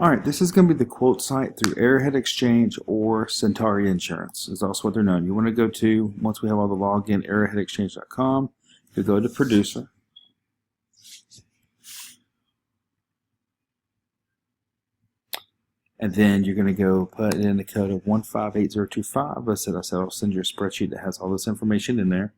Alright, this is going to be the quote site through Arrowhead Exchange or Cenatrui Insurance is also what they're known. You want to go to, once we have all the login, arrowheadexchange.com. You go to producer. And then you're going to go put in the code of 158025. I said I'll send you a spreadsheet that has all this information in there.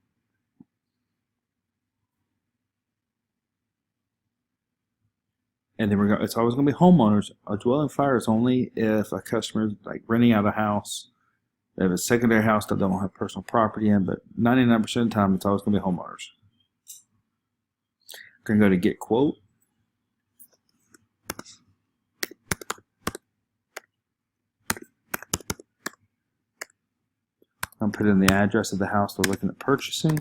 And then it's always going to be homeowners. A dwelling fire is only if a customer is like renting out a house. They have a secondary house that they don't have personal property in, but 99% of the time it's always going to be homeowners. We're going to go to get quote. I'm put in the address of the house they're looking at purchasing.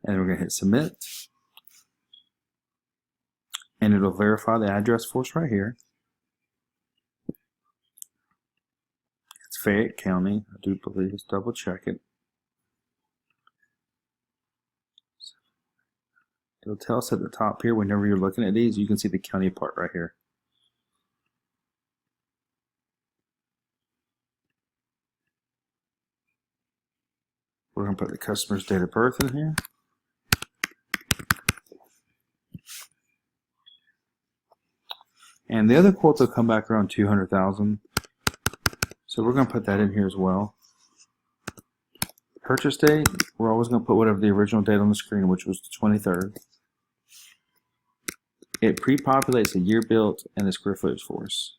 And we're going to hit submit. And it'll verify the address for us right here. It's Fayette County. I do believe it's double check it. It'll tell us at the top here, whenever you're looking at these, you can see the county part right here. We're going to put the customer's date of birth in here. And the other quotes will come back around $200,000. So we're going to put that in here as well. Purchase date, we're always going to put whatever the original date on the screen, which was the 23rd. It pre-populates the year built and the square footage for us.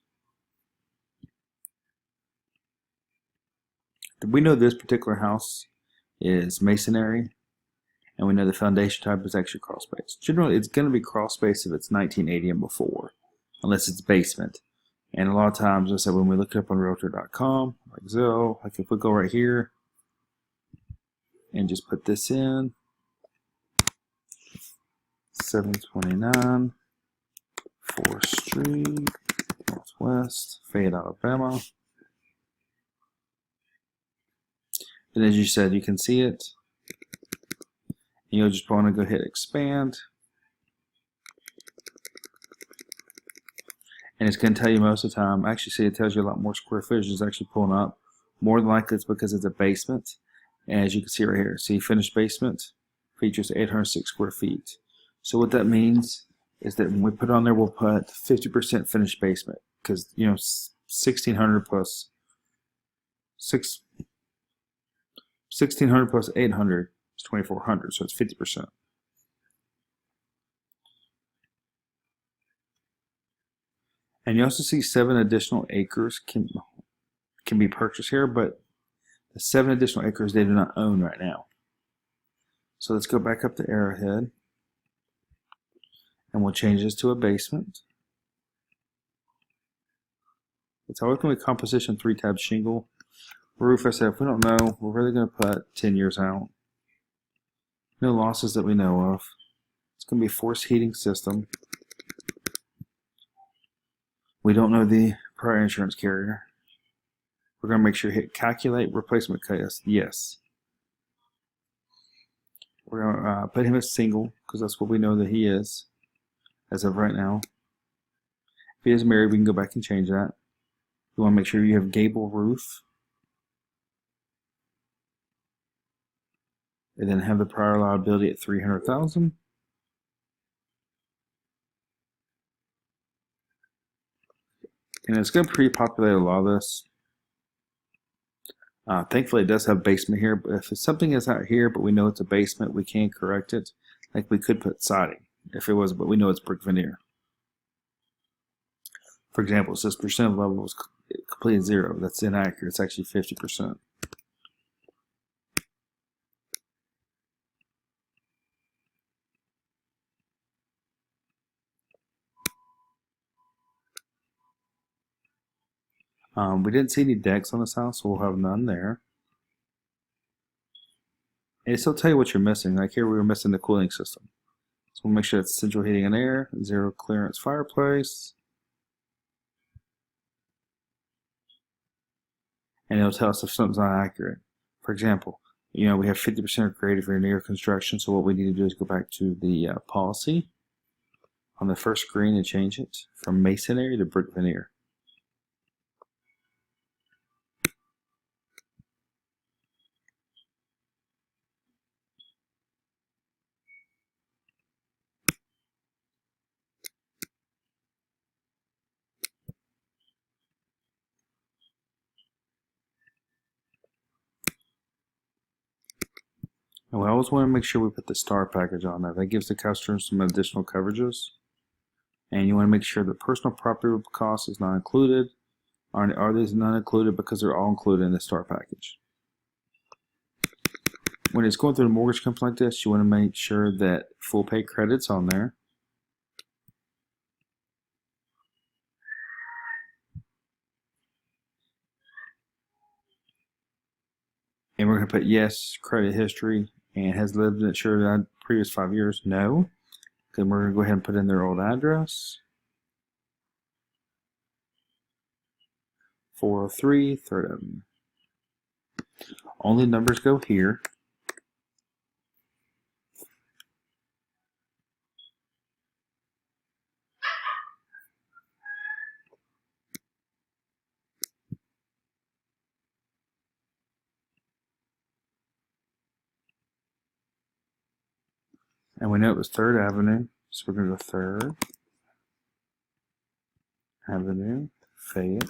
We know this particular house is masonry, and we know the foundation type is actually crawl space. Generally, it's going to be crawl space if it's 1980 and before, unless it's basement. And a lot of times, I said when we look it up on Realtor.com, like Zillow, like if we go right here and just put this in, 729 4th Street, Northwest, Fayette, Alabama. And as you said, you can see it. You'll just want to go hit expand. And it's going to tell you most of the time, actually see it tells you a lot more square footage is actually pulling up. More than likely it's because it's a basement. And as you can see right here, see finished basement features 806 square feet. So what that means is that when we put on there, we'll put 50% finished basement. Because, you know, 1600 plus 1600 plus 800 is 2400, so it's 50%. And you also see 7 additional acres can be purchased here, but the 7 additional acres they do not own right now. So let's go back up to Arrowhead, and we'll change this to a basement. It's always going to be composition 3-tab shingle. Roof, I said, if we don't know, we're really going to put 10 years out. No losses that we know of. It's going to be a forced heating system. We don't know the prior insurance carrier. We're going to make sure to hit calculate replacement cost. Yes. We're going to put him as single because that's what we know that he is as of right now. If he is married, we can go back and change that. You want to make sure you have gable roof. And then have the prior liability at $300,000. And it's going to pre-populate a lot of this. Thankfully, it does have basement here. But if something is out here, but we know it's a basement, we can correct it. Like we could put siding if it was, but we know it's brick veneer. For example, it says percent level is completely 0. That's inaccurate. It's actually 50%. We didn't see any decks on this house, so we'll have none there. And it'll tell you what you're missing. Like here, we were missing the cooling system. So we'll make sure it's central heating and air, zero clearance fireplace. And it'll tell us if something's not accurate. For example, we have 50% creative veneer construction, so what we need to do is go back to the policy on the first screen and change it from masonry to brick veneer. And we always want to make sure we put the star package on there. That gives the customer some additional coverages. And you want to make sure the personal property cost is not included. Are these not included because they're all included in the star package? When it's going through a mortgage company like this, you want to make sure that full pay credit's on there. And we're going to put yes, credit history, and has lived in the previous 5 years. No. Then we're going to go ahead and put in their old address. 403 3rd Avenue. Only numbers go here. And we know it was 3rd Avenue, so we're going to go 3rd Avenue, Fayette.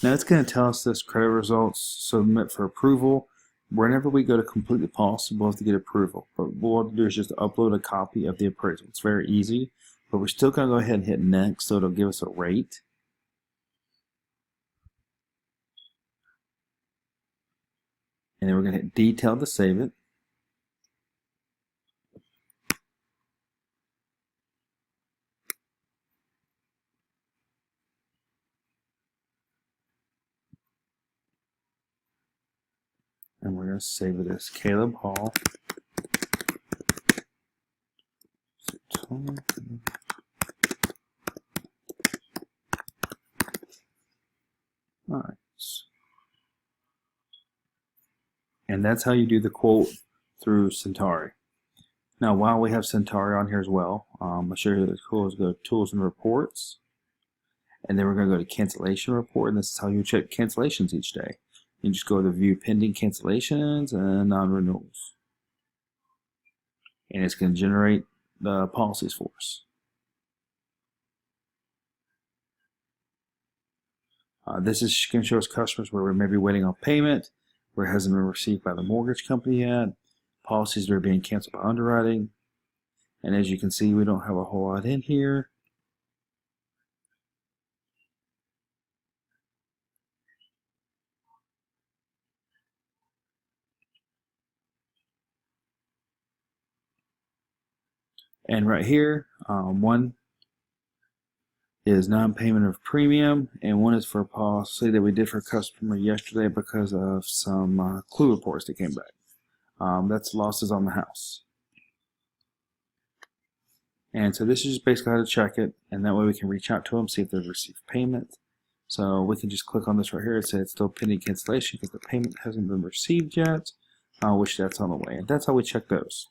Now it's going to tell us this credit results submit for approval. Whenever we go to complete the policy, we'll have to get approval. But what we'll have to do is just upload a copy of the appraisal. It's very easy, but we're still going to go ahead and hit next, so it'll give us a rate. And then we're going to hit detail to save it. And we're going to save it as Caleb Hall. Alright. And that's how you do the quote through Cenatrui. Now, while we have Cenatrui on here as well, I'll show you the tools. Go to Tools and Reports. And then we're going to go to Cancellation Report. And this is how you check cancellations each day. You just go to View Pending Cancellations and Non-Renewals. And it's going to generate the policies for us. This is going to show us customers where we may be waiting on payment, where it hasn't been received by the mortgage company yet, policies that are being canceled by underwriting. And as you can see, we don't have a whole lot in here. And right here, one is non-payment of premium, and one is for a policy that we did for a customer yesterday because of some clue reports that came back. That's losses on the house. And so this is just basically how to check it, and that way we can reach out to them, see if they've received payment. So we can just click on this right here and say it's still pending cancellation because the payment hasn't been received yet, which that's on the way. And that's how we check those.